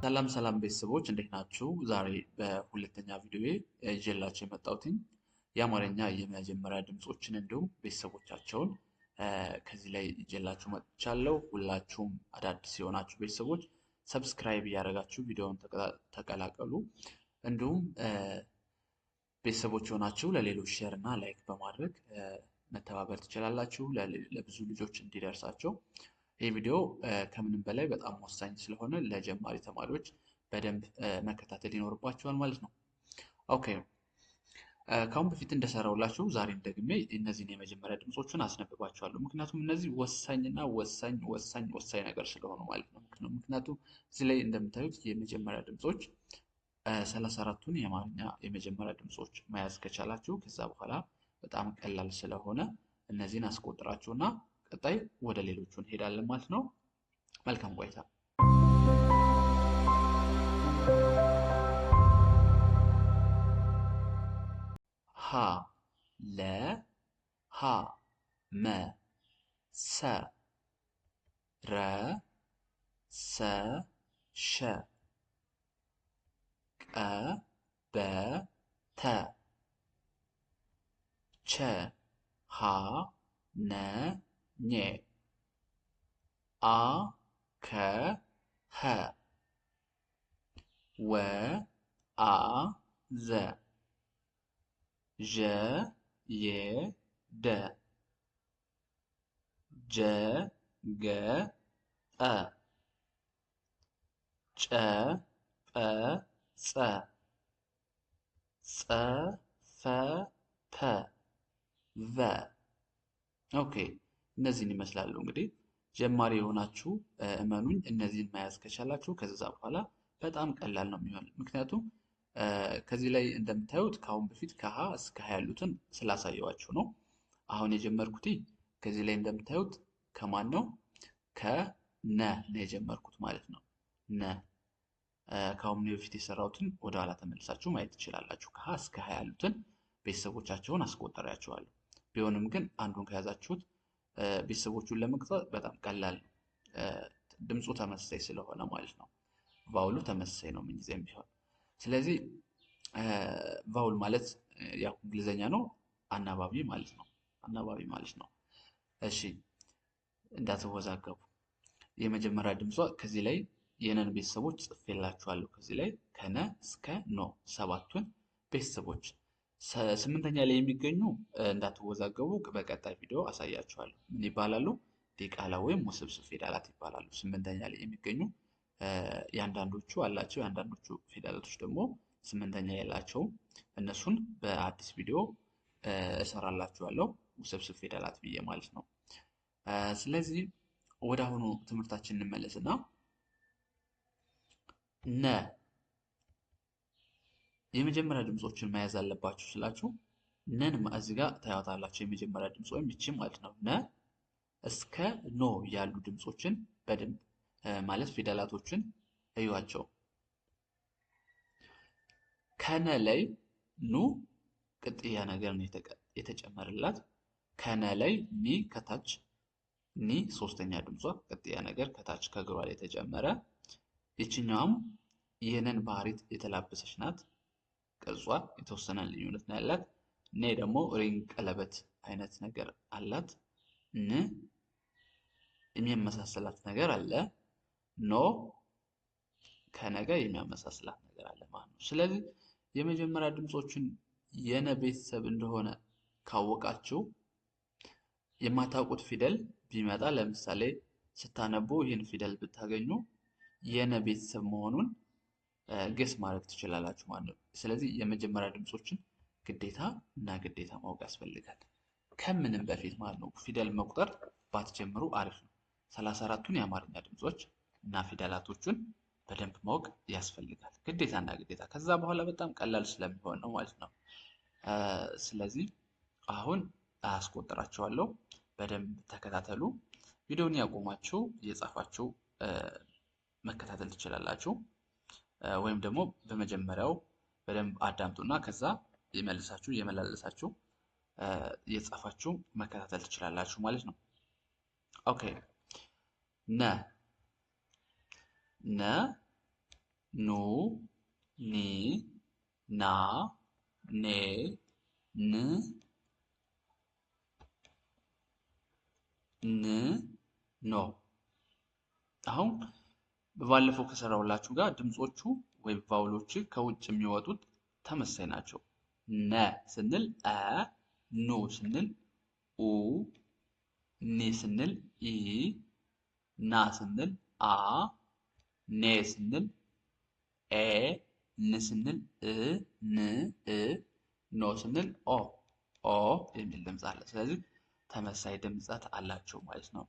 ሰላም ሰላም ቤተሰቦች እንዴት ናችሁ? ዛሬ በሁለተኛ ቪዲዮ ይዤላችሁ የመጣሁትኝ የአማርኛ የመጀመሪያ ድምፆችን እንዲሁም ቤተሰቦቻቸውን ከዚህ ላይ ይዤላችሁ መጥቻለሁ። ሁላችሁም አዳዲስ የሆናችሁ ቤተሰቦች ሰብስክራይብ እያደረጋችሁ ቪዲዮውን ተቀላቀሉ። እንዲሁም ቤተሰቦች የሆናችሁ ለሌሎች ሼር እና ላይክ በማድረግ መተባበር ትችላላችሁ ለብዙ ልጆች እንዲደርሳቸው። ይህ ቪዲዮ ከምንም በላይ በጣም ወሳኝ ስለሆነ ለጀማሪ ተማሪዎች በደንብ መከታተል ይኖርባቸዋል ማለት ነው። ኦኬ ከአሁን በፊት እንደሰራውላችሁ ዛሬም ደግሜ እነዚህን የመጀመሪያ ድምፆችን አስነብባቸዋለሁ። ምክንያቱም እነዚህ ወሳኝና ወሳኝ ነገር ስለሆኑ ማለት ነው። ምክንያቱም እዚህ ላይ እንደምታዩት የመጀመሪያ ድምፆች 34ቱን የአማርኛ የመጀመሪያ ድምፆች መያዝ ከቻላችሁ ከዛ በኋላ በጣም ቀላል ስለሆነ እነዚህን አስቆጥራችሁና ቀጣይ ወደ ሌሎቹ እንሄዳለን ማለት ነው። መልካም ቆይታ። ሀ ለ ሀ መ ሰ ረ ሰ ሸ ቀ በ ተ ቸ ሀ ነ ኘ አ ከ ሀ ወ አ ዘ ዠ የ ደ ጀ ገ ጠ ጨ ጰ ጸ ጸ ፈ ተ ቨ ኦኬ እነዚህን ይመስላሉ። እንግዲህ ጀማሪ የሆናችሁ እመኑኝ እነዚህን መያዝ ከቻላችሁ ከዛ በኋላ በጣም ቀላል ነው የሚሆን። ምክንያቱም ከዚህ ላይ እንደምታዩት ከአሁን በፊት ከሀ እስከ ሀ ያሉትን ስላሳየዋችሁ ነው። አሁን የጀመርኩት ከዚህ ላይ እንደምታዩት ከማን ነው? ከነ ነው የጀመርኩት ማለት ነው። ነ ከአሁን በፊት የሰራሁትን ወደኋላ ተመልሳችሁ ማየት ትችላላችሁ። ከሀ እስከ ሀ ያሉትን ቤተሰቦቻቸውን አስቆጠሪያቸዋለሁ። ቢሆንም ግን አንዱን ከያዛችሁት ቤተሰቦቹን ለመቅጠር በጣም ቀላል ነው። ድምፁ ተመሳሳይ ስለሆነ ማለት ነው። ቫውሉ ተመሳሳይ ነው ምንጊዜም ቢሆን። ስለዚህ ቫውል ማለት ያው እንግሊዘኛ ነው፣ አናባቢ ማለት ነው። አናባቢ ማለት ነው። እሺ እንዳትወዛገቡ። የመጀመሪያ ድምጿ ከዚህ ላይ የነን ቤተሰቦች ጽፌላችኋለሁ። ከዚህ ላይ ከነ እስከ ኖ ሰባቱን ቤተሰቦች ስምንተኛ ላይ የሚገኙ እንዳትወዛገቡ በቀጣይ ቪዲዮ አሳያችኋለሁ። ምን ይባላሉ? ዲቃላ ወይም ውስብስብ ፊደላት ይባላሉ። ስምንተኛ ላይ የሚገኙ የአንዳንዶቹ አላቸው፣ የአንዳንዶቹ ፊደላቶች ደግሞ ስምንተኛ የላቸውም። እነሱን በአዲስ ቪዲዮ እሰራላችኋለሁ፣ ውስብስብ ፊደላት ብዬ ማለት ነው። ስለዚህ ወደ አሁኑ ትምህርታችን እንመለስና ነ የመጀመሪያ ድምፆችን መያዝ አለባችሁ ስላችሁ ነን እዚህ ጋር ታያታላችሁ። የመጀመሪያ ድምፅ ወይም ይቺ ማለት ነው። ነ እስከ ኖ ያሉ ድምፆችን በደንብ ማለት ፊደላቶችን እዩዋቸው። ከነ ላይ ኑ ቅጥያ ነገር ነው የተጨመረላት። ከነ ላይ ኒ ከታች ኒ ሶስተኛ ድምጿ ቅጥያ ነገር ከታች ከእግሯ ላይ የተጨመረ። ይችኛዋም ይህንን ባህሪት የተላበሰች ናት። ቅርጿ የተወሰነ ልዩነት ነው ያላት። ኔ ደግሞ ሪንግ ቀለበት አይነት ነገር አላት። ን የሚያመሳስላት ነገር አለ። ኖ ከነገ የሚያመሳስላት ነገር አለ ማለት ነው። ስለዚህ የመጀመሪያ ድምፆችን የነ ቤተሰብ እንደሆነ ካወቃችሁ የማታውቁት ፊደል ቢመጣ ለምሳሌ ስታነቡ ይህን ፊደል ብታገኙ የነ ቤተሰብ መሆኑን ገስ ማድረግ ትችላላችሁ ማለት ነው። ስለዚህ የመጀመሪያ ድምፆችን ግዴታ ማወቅ ያስፈልጋል። ከምንም በፊት ማለት ነው ፊደል መቁጠር ባትጀምሩ አሪፍ ነው። 34ቱን የአማርኛ ድምፆች እና ፊደላቶቹን በደንብ ማወቅ ያስፈልጋል። ግዴታ። ከዛ በኋላ በጣም ቀላል ስለሚሆን ነው ማለት ነው። ስለዚህ አሁን አስቆጥራቸዋለሁ። በደንብ ተከታተሉ። ቪዲዮውን ያቆማችሁ እየጻፋችሁ መከታተል ትችላላችሁ። ወይም ደግሞ በመጀመሪያው በደንብ አዳምጡና ከዛ እየመላለሳችሁ እየጻፋችሁ መከታተል ትችላላችሁ ማለት ነው። ኦኬ ነ ኑ ኒ ና ኔ ን ን ኖ። አሁን በባለፈው ከሰራሁላችሁ ጋር ድምጾቹ ወይም ቫውሎች ከውጭ የሚወጡት ተመሳሳይ ናቸው። ነ ስንል አ፣ ኑ ስንል ኡ፣ ኒ ስንል ኢ፣ ና ስንል አ፣ ኔ ስንል ኤ፣ ን ስንል እ፣ ን እ፣ ኖ ስንል ኦ፣ ኦ የሚል ድምፅ አለ። ስለዚህ ተመሳሳይ ድምፀት አላቸው ማለት ነው።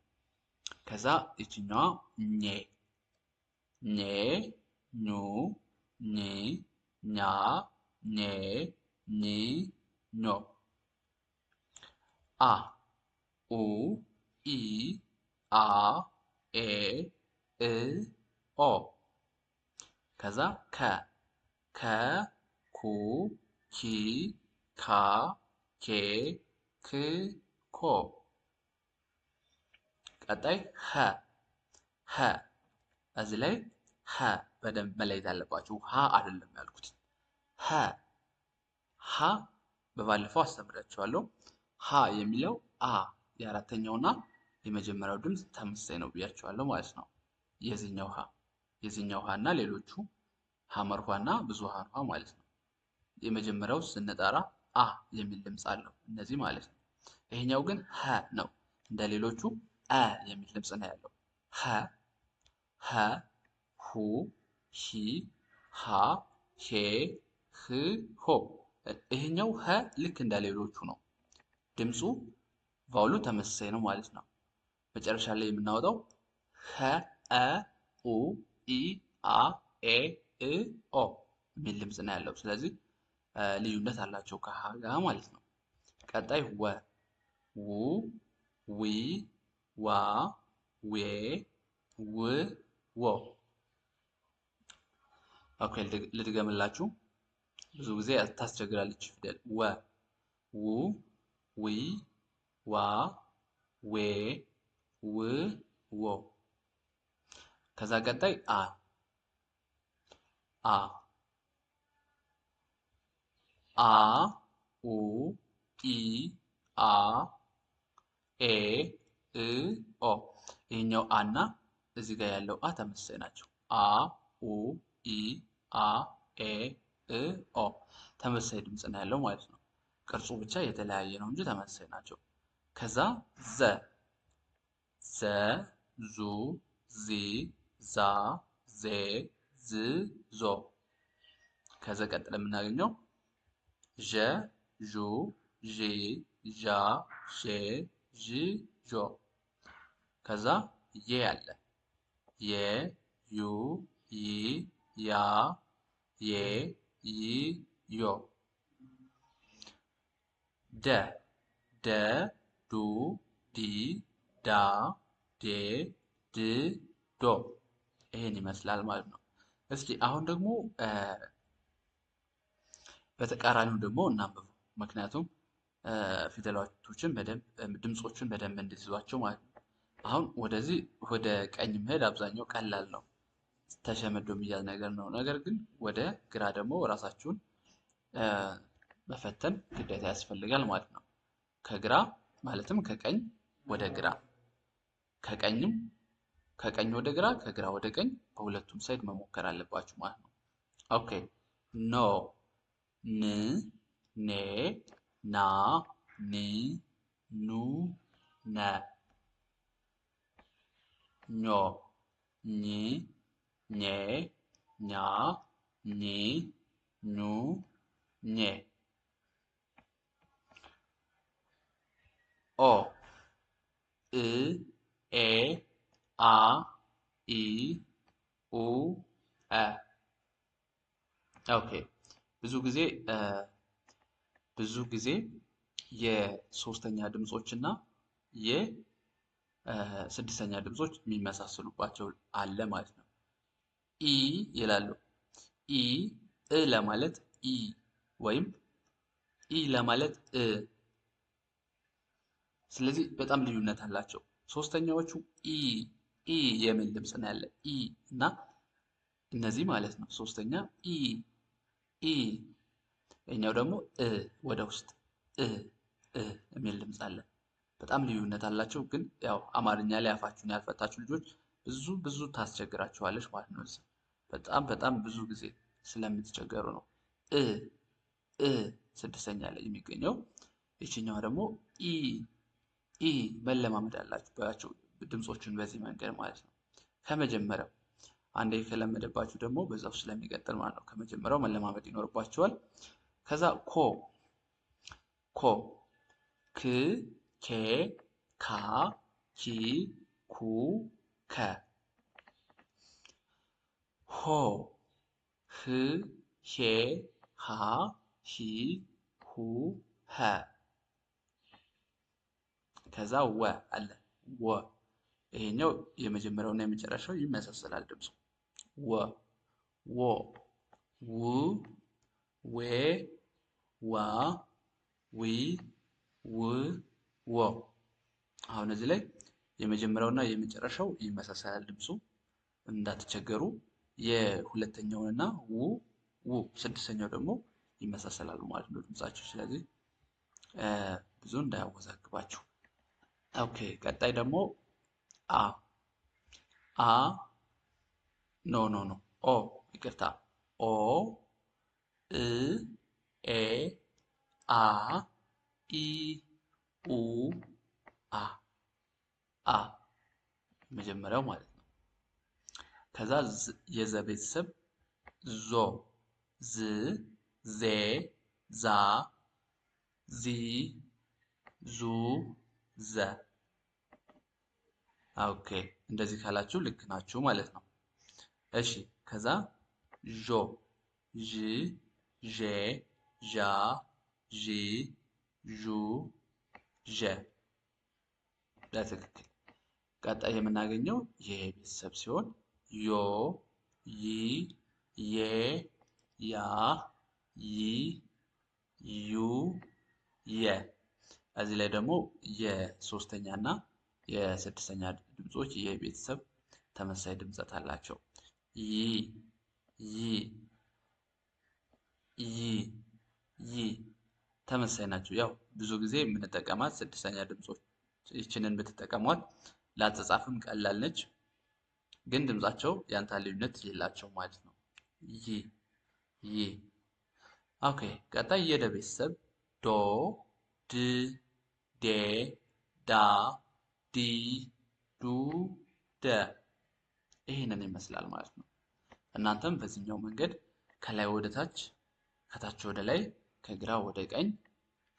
ከዛ ይችኛዋ ኘ ኘ ኙ ኚ ኛ ኜ ኚ ኞ። አ ኡ ኢ አ ኤ እ ኦ። ከዛ ከ ከ ኩ ኪ ካ ኬ ክ ኮ። ቀጣይ ሀ ሀ። እዚህ ላይ ሀ በደንብ መለየት ያለባችሁ ሀ አይደለም ያልኩት። ሀ ሀ በባለፈው አስተምራችኋለሁ። ሀ የሚለው አ የአራተኛውና የመጀመሪያው ድምፅ ተመሳሳይ ነው ብያችኋለሁ ማለት ነው። የዚህኛው ሀ እና ሌሎቹ ሐመር ኋ እና ብዙሃን ኋ ማለት ነው። የመጀመሪያው ስንጠራ አ የሚል ድምፅ አለው እነዚህ ማለት ነው። ይሄኛው ግን ሀ ነው። እንደ ሌሎቹ አ የሚል ድምፅ ነው ያለው። ሀ ሀ ሁ ሂ ሃ ሄ ህ ሆ። ይሄኛው ሀ ልክ እንደ ሌሎቹ ነው። ድምፁ ቫውሉ ተመሳሳይ ነው ማለት ነው። መጨረሻ ላይ የምናወጣው ሀ አ ኡ ኢ አ ኤ እ ኦ የሚል ድምፅ ነው ያለው። ስለዚህ ልዩነት አላቸው ከሀ ጋር ማለት ነው። ቀጣይ ወ ው ዊ ዋ ዌ ው ዎ። ኦኬ ልድገምላችሁ። ብዙ ጊዜ ታስቸግራለች ፊደል ወ ው ዊ ዋ ዌ ው ዎ። ከዛ ቀጣይ አ አ አ ኡ ኢ አ ኤ እ ኦ። ይሄኛው አ እና እዚህ ጋር ያለው አ ተመሳሳይ ናቸው። አ ኡ ኢ አ ኤ እ ኦ ተመሳሳይ ድምፅ ነው ያለው ማለት ነው። ቅርጹ ብቻ የተለያየ ነው እንጂ ተመሳሳይ ናቸው። ከዛ ዘ ዘ ዙ ዚ ዛ ዜ ዝ ዞ። ከዛ ቀጥለ የምናገኘው ዠ ዡ ዢ ዣ ዤ ዥ ዦ። ከዛ የ አለ የ ዩ ይ ያ ዬ ይ ዮ። ደ ደ ዱ ዲ ዳ ዴ ድ ዶ። ይሄን ይመስላል ማለት ነው። እስኪ አሁን ደግሞ በተቃራኒው ደግሞ እናንብበው። ምክንያቱም ፊደላቶችን በደንብ ድምፆችን በደንብ እንድትይዟቸው ማለት ነው። አሁን ወደዚህ ወደ ቀኝ መሄድ አብዛኛው ቀላል ነው፣ ተሸምዶ የሚያዝ ነገር ነው። ነገር ግን ወደ ግራ ደግሞ ራሳችሁን መፈተን ግዴታ ያስፈልጋል ማለት ነው። ከግራ ማለትም ከቀኝ ወደ ግራ፣ ከቀኝ ወደ ግራ፣ ከግራ ወደ ቀኝ በሁለቱም ሳይድ መሞከር አለባችሁ ማለት ነው። ኦኬ ኖ ን ኔ ና ኒ ኑ ነ ኞ ኚ ኜ ኛ ኒ ኙ ኜ። ኦ እ ኤ አ ኢ ኡ አ። ኦኬ ብዙ ጊዜ የሶስተኛ ድምጾች እና የስድስተኛ ድምጾች የሚመሳሰሉባቸው አለ ማለት ነው። ኢ ይላሉ። ኢ እ ለማለት ኢ ወይም ኢ ለማለት እ። ስለዚህ በጣም ልዩነት አላቸው። ሶስተኛዎቹ ኢ የሚል ድምፅ ነው ያለ ኢ እና እነዚህ ማለት ነው። ሶስተኛ ኢ ኢ። ይሄኛው ደግሞ ወደ ውስጥ እ እ የሚል ድምፅ አለ። በጣም ልዩነት አላቸው። ግን ያው አማርኛ ላይ አፋችሁን ያልፈታችሁ ልጆች ብዙ ታስቸግራችኋለች ማለት ነው። እዚህ በጣም ብዙ ጊዜ ስለምትቸገሩ ነው። እ እ ስድስተኛ ላይ የሚገኘው። ይችኛዋ ደግሞ ኢ ኢ መለማመድ አላችሁ ድምፆቹን በዚህ መንገድ ማለት ነው። ከመጀመሪያው አንዴ ከለመደባችሁ ደግሞ በዛው ስለሚቀጥል ማለት ነው። ከመጀመሪያው መለማመድ ይኖርባችኋል። ከዛ ኮ ኮ ክ ኬ ካ ኪ ኩ ከ ሆ ህ ሄ ሃ ሂ ሁ ኸ ከዛ ወ አለ ወ። ይሄኛው የመጀመሪያውና የመጨረሻው ይመሳሰላል ድምፁ። ወ ዎ ው ዌ ዋ ዊ ው ወ። አሁን እዚህ ላይ የመጀመሪያውና የመጨረሻው ይመሳሰላል ድምፁ፣ እንዳትቸገሩ። የሁለተኛውንና ው ስድስተኛው ደግሞ ይመሳሰላሉ ማለት ነው ድምጻቸው። ስለዚህ ብዙ እንዳያወዛግባችሁ። ኦኬ ቀጣይ ደግሞ አ አ ኖ ኖ ኖ ኦ ይቅርታ ኦ እ ኤ አ ኢ ኡ አ አ መጀመሪያው ማለት ነው። ከዛ የዘ ቤተሰብ ዞ ዝ ዜ ዛ ዚ ዙ ዘ። ኦኬ እንደዚህ ካላችሁ ልክ ናችሁ ማለት ነው። እሺ ከዛ ዦ ዥ ዤ ዣ ዢ ዡ ዠ። በትክክል። ቀጣይ የምናገኘው የቤተሰብ ሲሆን ዮ ይ ዬ ያ ይ ዩ የ። እዚህ ላይ ደግሞ የሶስተኛ እና የስድስተኛ ድምጾች የቤተሰብ ተመሳሳይ ድምጸት አላቸው። ይ ይ ይ ይ ተመሳሳይ ናቸው። ያው ብዙ ጊዜ የምንጠቀማት ስድስተኛ ድምጾች ይችንን ብትጠቀሟት ለአጻጻፍም ቀላል ነች፣ ግን ድምጻቸው ያንታ ልዩነት የላቸው ማለት ነው። ይ ይ። ኦኬ ቀጣይ የደ ቤተሰብ ዶ ድ ዴ ዳ ዲ ዱ ደ። ይህንን ይመስላል ማለት ነው። እናንተም በዚህኛው መንገድ ከላይ ወደ ታች፣ ከታች ወደ ላይ፣ ከግራ ወደ ቀኝ፣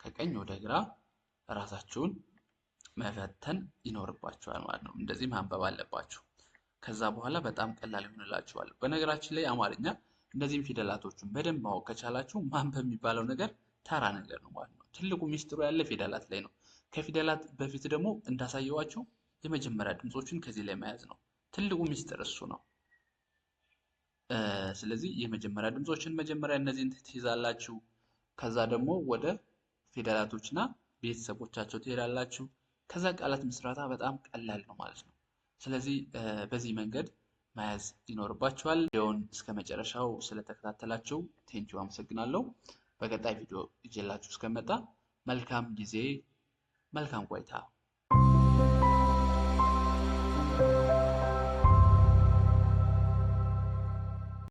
ከቀኝ ወደ ግራ ራሳችሁን መፈተን ይኖርባችኋል ማለት ነው። እንደዚህ ማንበብ አለባችሁ። ከዛ በኋላ በጣም ቀላል ይሆንላችኋል። በነገራችን ላይ አማርኛ እነዚህም ፊደላቶቹን በደንብ ማወቅ ከቻላችሁ ማንበብ የሚባለው ነገር ተራ ነገር ነው ማለት ነው። ትልቁ ሚስጥሩ ያለ ፊደላት ላይ ነው። ከፊደላት በፊት ደግሞ እንዳሳየዋችሁ የመጀመሪያ ድምፆችን ከዚህ ላይ መያዝ ነው። ትልቁ ሚስጥር እሱ ነው። ስለዚህ የመጀመሪያ ድምፆችን መጀመሪያ እነዚህን ትይዛላችሁ። ከዛ ደግሞ ወደ ፊደላቶችና ቤተሰቦቻቸው ትሄዳላችሁ። ከዛ ቃላት ምስረታ በጣም ቀላል ነው ማለት ነው። ስለዚህ በዚህ መንገድ መያዝ ይኖርባችኋል። ቪዲዮውን እስከ መጨረሻው ስለተከታተላችሁ ቴንኪው አመሰግናለሁ። በቀጣይ ቪዲዮ ይዤላችሁ እስከመጣ መልካም ጊዜ፣ መልካም ቆይታ